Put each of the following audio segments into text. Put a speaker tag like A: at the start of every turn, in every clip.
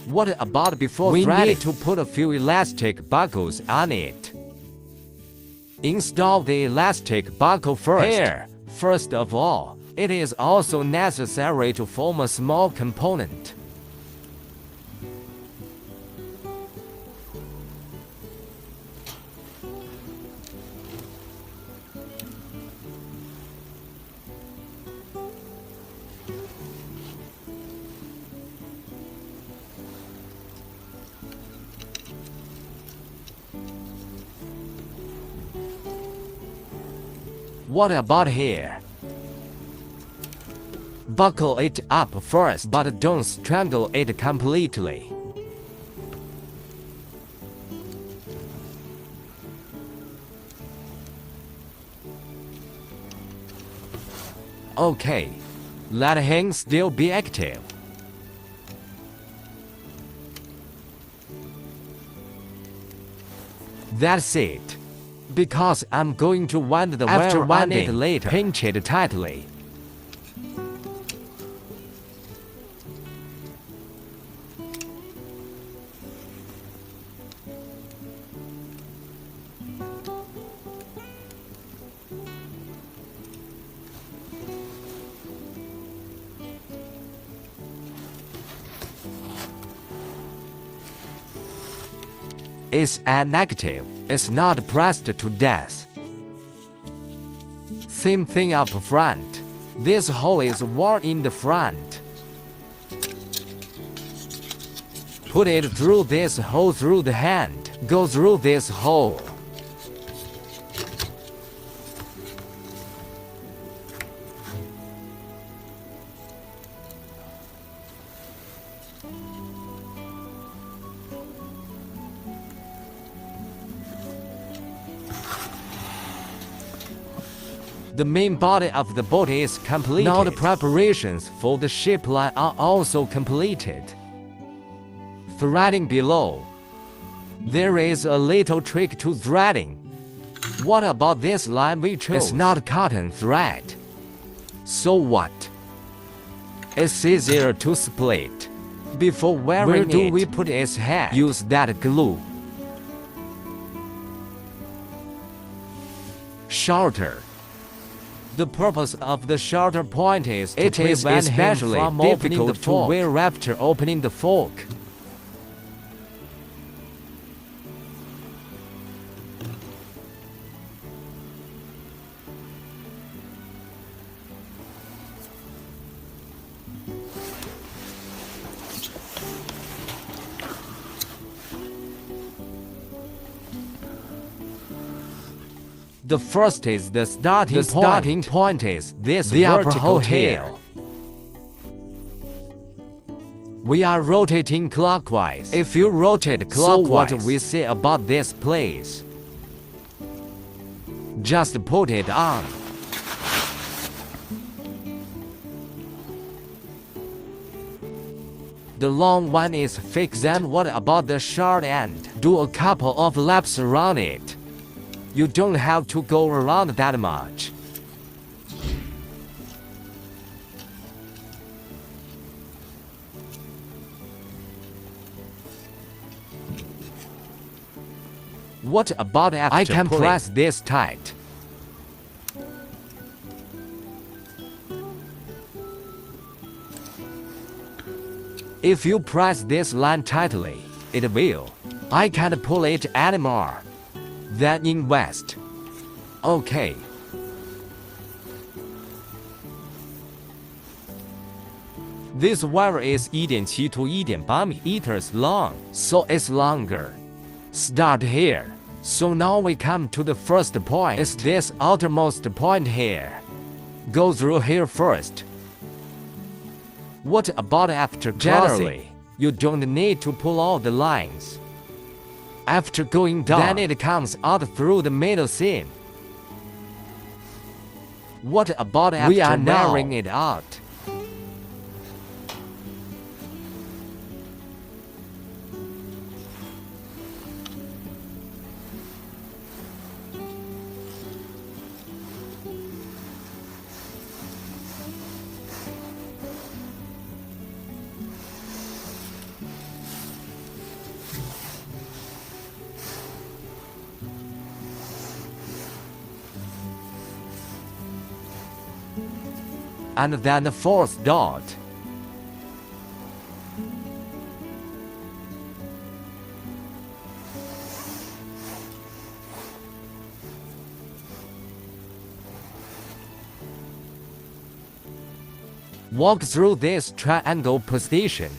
A: What about before threading? We need to put a few elastic buckles on it. Install the elastic buckle first. Here, first of all, it is also necessary to form a small component. What about here? Buckle it up first, but don't strangle it completely. Okay, let him still be active. That's it. Because I'm going to wind the wire on it later. Pinch it tightly. It's inactive. It's not pressed to death. Same thing up front. This hole is worn in the front. Put it through this hole through the hand. Go through this hole. The main body of the boat is completed. Now the preparations for the ship line are also completed. Threading below. There is a little trick to threading. What about this line we chose? It's not cotton thread. So what? It's easier to split. Before wearing it, where do we put its head? Use that glue. Shorter. The purpose of the shorter point is to prevent him from opening the fork after opening the fork. The first is the starting point. The starting point is this vertical tail. We are rotating clockwise. If you rotate clockwise, so what we say about this place? Just put it on. The long one is fixed. Then what about the short end? Do a couple of laps around it. You don't have to go around that much. What about after I can press this tight? If you press this line tightly, it will. I can't pull it anymore. Then invest. Okay. This wire is 1.7 to 1.8 meters long, so it's longer. Start here. So now we come to the first point. It's this outermost point here. Go through here first. What about after crossing? Generally, you don't need to pull all the lines. After going down, then it comes out through the middle seam. What about after we are narrowing it out? and then the fourth dot. Walk through this triangle position.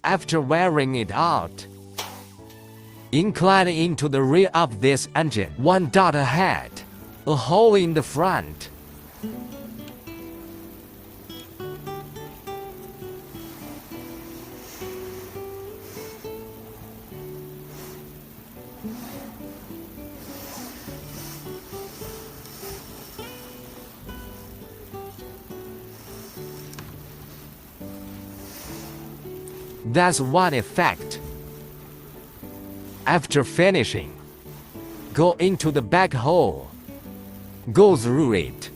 A: After wearing it out, incline into the rear of this engine, 1 dot ahead, a hole in the front. That's one effect. After finishing, go into the back hole. Go through it.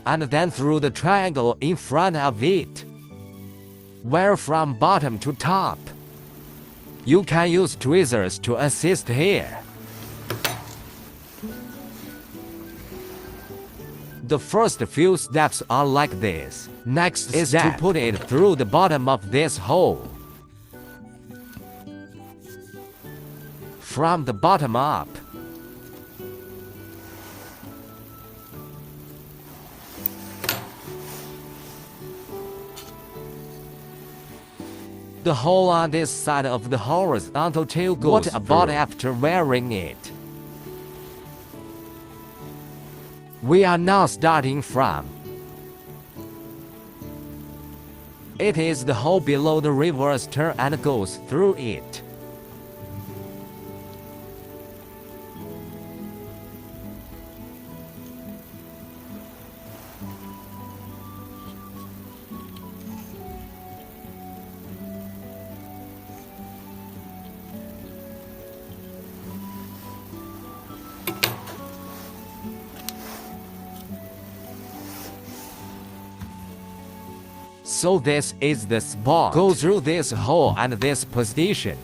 A: And then through the triangle in front of it. Wire from bottom to top. You can use tweezers to assist here. The first few steps are like this. Next is to put it through the bottom of this hole. From the bottom up. The hole on this side of the horizontal tail goes through. What about after wearing it? We are now starting from. It is the hole below the reverse turn and goes through it. So this is the spot. Go through this hole and this position.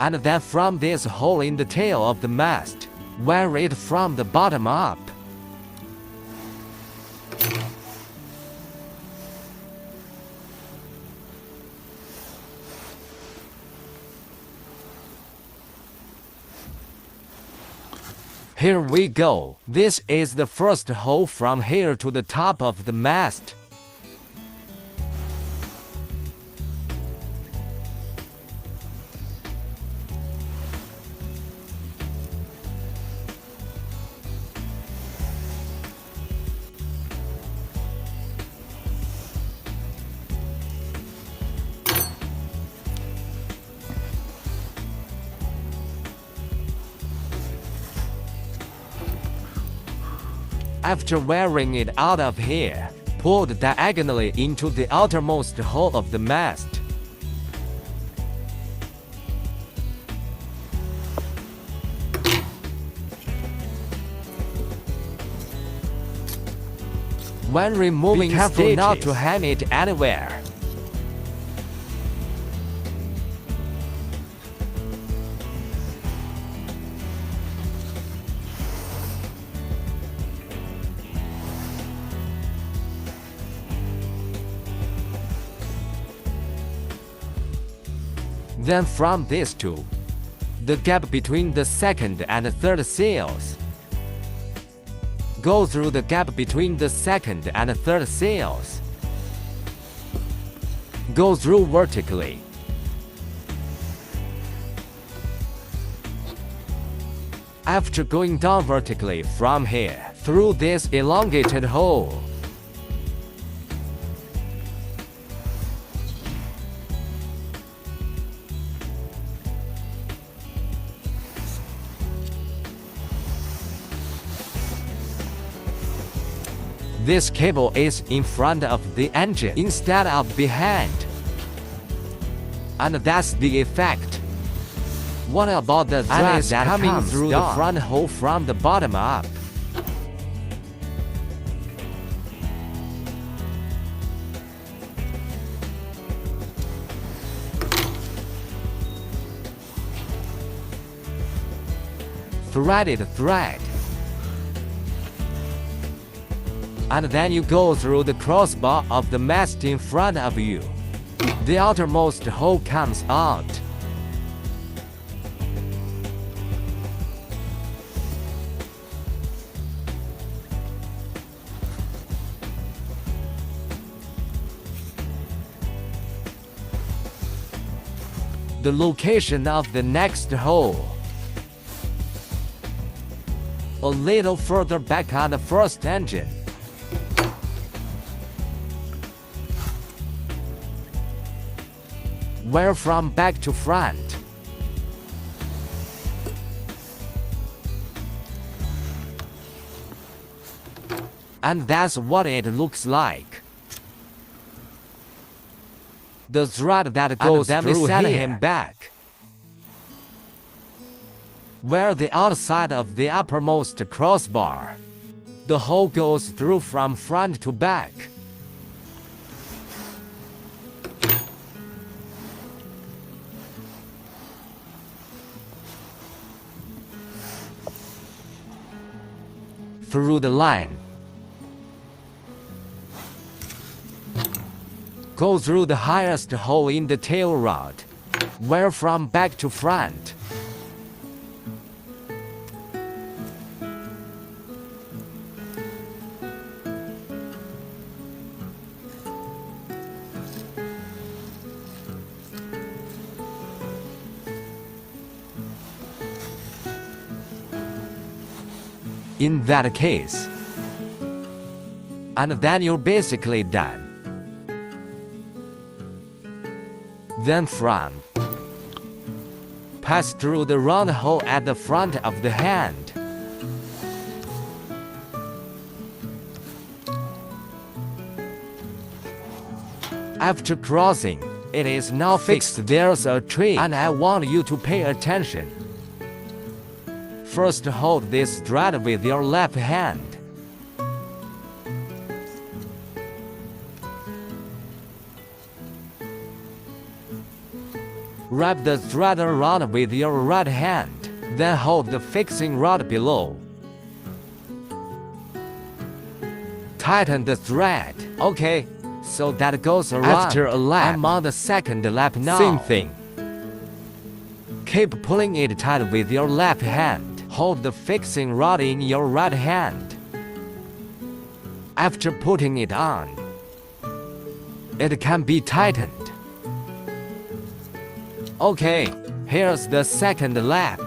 A: And then from this hole in the tail of the mast, wear it from the bottom up. Here we go. This is the first hole from here to the top of the mast. After wearing it out of here, pull it diagonally into the outermost hole of the mast. When removing, be careful stitches. Not to hang it anywhere. Then from this to the gap between the second and third sails. Go through the gap between the second and third sails. Go through vertically. After going down vertically from here, through this elongated hole. This cable is in front of the engine instead of behind. And that's the effect. What about the thread that coming
B: comes
A: through
B: down?
A: the front hole from the bottom up? Threaded thread. And then you go through the crossbar of the mast in front of you. The outermost hole comes out. The location of the next hole. A little further back on the first engine. Where from back to front. And that's what it looks like. The thread that goes through him back. Where the outside of the uppermost crossbar. The hole goes through from front to back. Through the line. Go through the highest hole in the tail rod. Where from back to front. In that case. And then you're basically done. Then from. Pass through the round hole at the front of the hand. After crossing, it is now fixed. There's a trick, and I want you to pay attention. First hold this thread with your left hand. Wrap the thread around with your right hand, then hold the fixing rod below. Tighten the thread. Okay, so that goes around. After a lap, I'm on the second lap now. Same thing. Keep pulling it tight with your left hand. Hold the fixing rod in your right hand. After putting it on, it can be tightened. Okay, here's the second lap.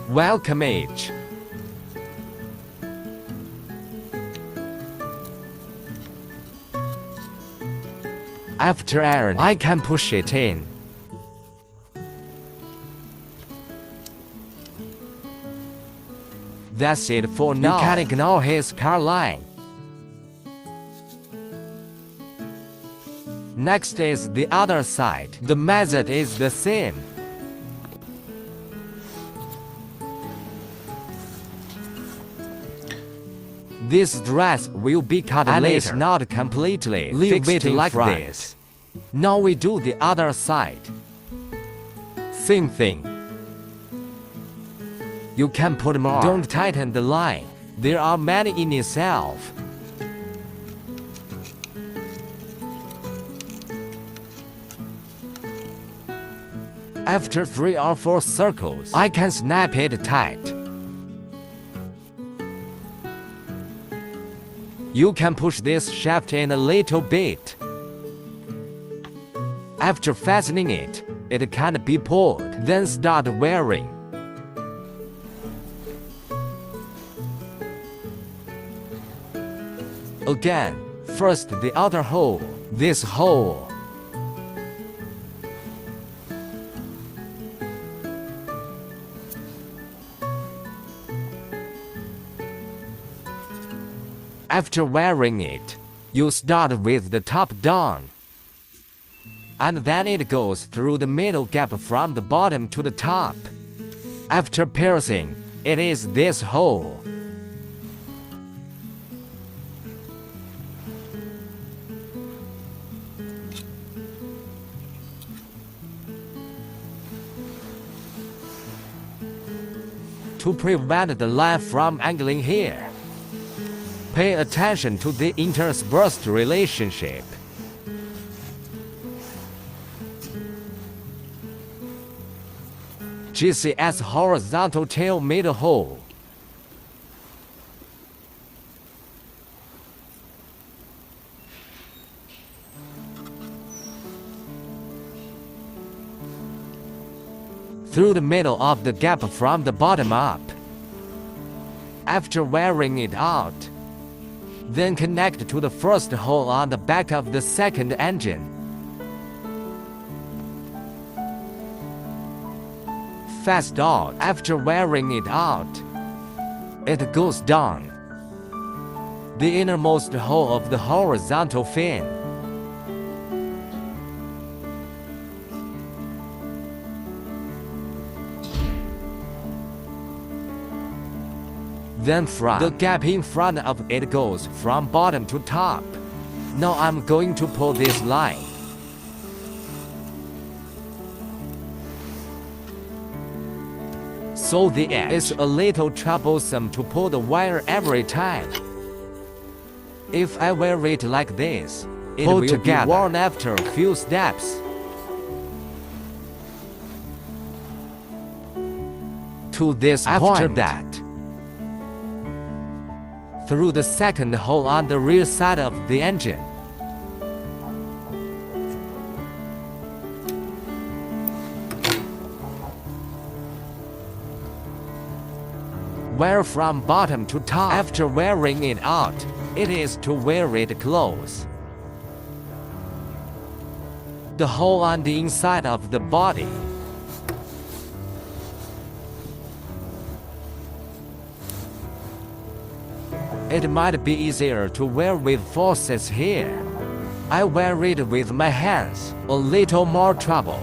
A: Welcome age. After iron, I can push it in. That's it for now. You can ignore his car line. Next is the other side. The method is the same. This dress will be cut and later. It's not completely fixed like this. Now we do the other side. Same thing. You can put more. Don't tighten the line. There are many in itself. After 3 or 4 circles, I can snap it tight. You can push this shaft in a little bit. After fastening it, it can be pulled, then start wearing. Again, first the outer hole, this hole. After wiring it, you start with the top down, and then it goes through the middle gap from the bottom to the top. After piercing, it is this hole. To prevent the line from angling here, pay attention to the interspersed relationship. GCS horizontal tail middle hole. Through the middle of the gap from the bottom up. After wearing it out, then connect to the first hole on the back of the second engine. Fast out. After wearing it out, it goes down the innermost hole of the horizontal fin. Then from the gap in front of it goes from bottom to top. Now I'm going to pull this line. So the edge is a little troublesome to pull the wire every time. If I wear it like this, it will be worn after a few steps. To this point, after that, through the second hole on the rear side of the engine. Wear from bottom to top. After wearing it out, it is to wear it close. The hole on the inside of the body. It might be easier to wear with forceps here. I wear it with my hands, a little more trouble.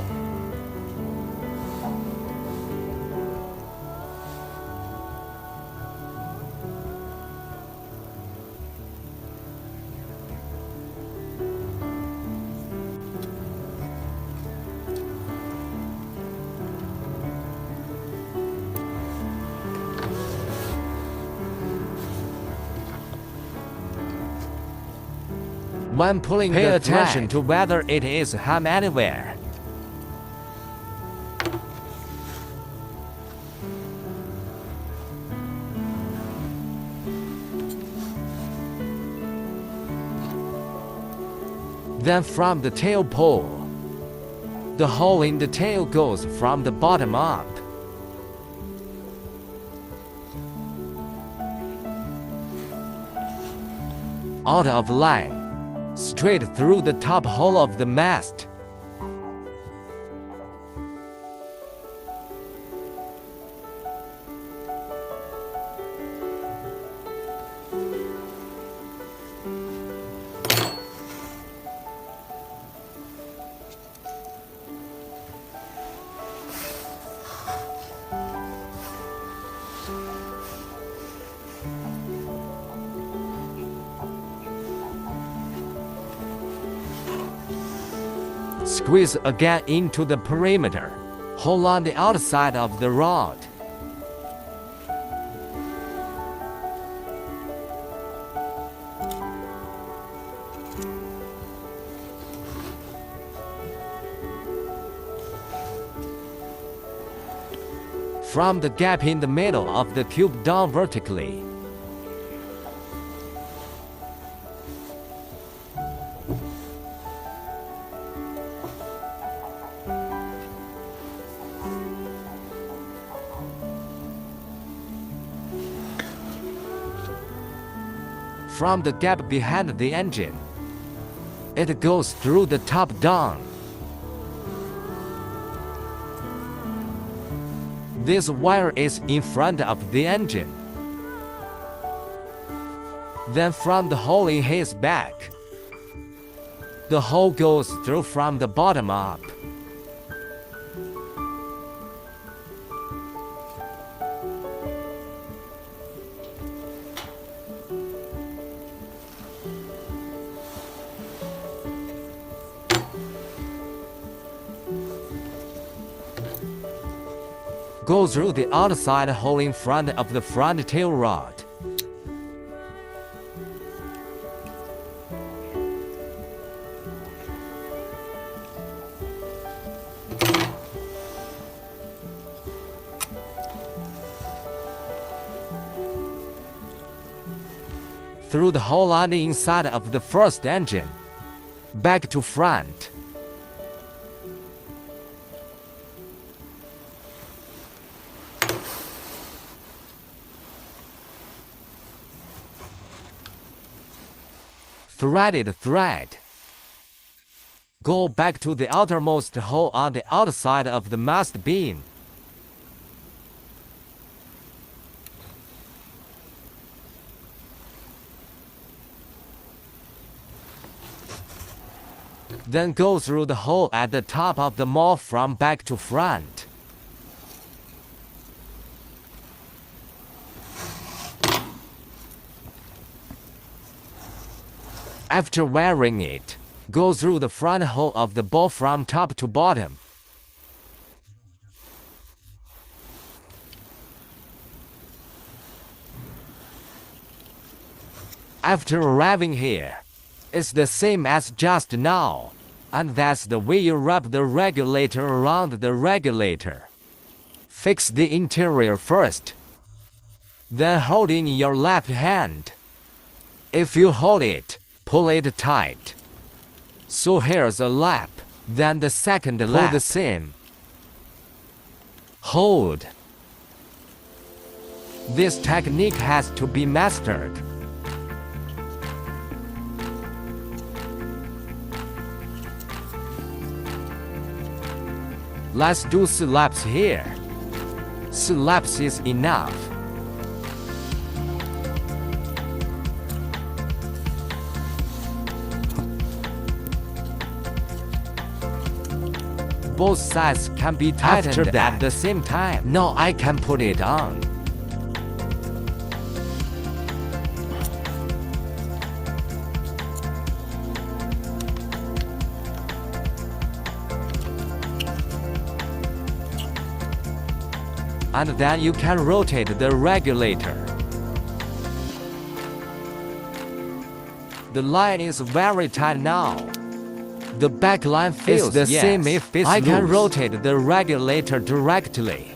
A: When pulling, pay attention to whether it is hung anywhere. Then from the tail pull. The hole in the tail goes from the bottom up. Out of line. Straight through the top hole of the mast. Squeeze again into the perimeter. Hold on the outside of the rod. From the gap in the middle of the tube down vertically. From the gap behind the engine, it goes through the top down. This wire is in front of the engine. Then from the hole in his back, the hole goes through from the bottom up. Go through the outside hole in front of the front tail rod. Through the hole on the inside of the first engine, back to front. Threaded thread. Go back to the outermost hole on the outside of the mast beam. Then go through the hole at the top of the maul from back to front. After wearing it, go through the front hole of the ball from top to bottom. After arriving here, it's the same as just now, and that's the way you wrap the regulator around the regulator. Fix the interior first, then hold in your left hand. If you hold it, pull it tight. So here's a lap, then the second lap. Pull the same. Hold. This technique has to be mastered. Let's do slaps here. Slaps is enough. Both sides can be tightened at the same time. Now I can put it on. And then you can rotate the regulator. The line is very tight now. The back line feels the same if it's I loose. Can rotate the regulator directly.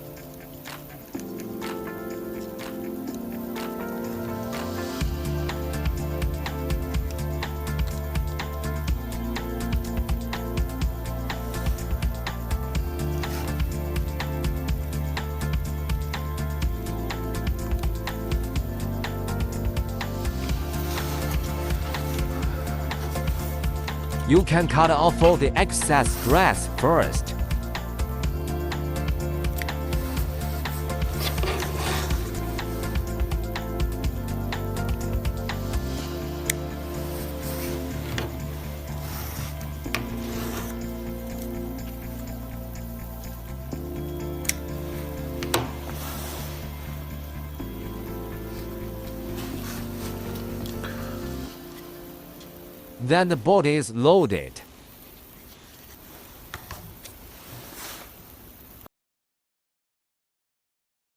A: You can cut off all the excess grass first. Then the body is loaded.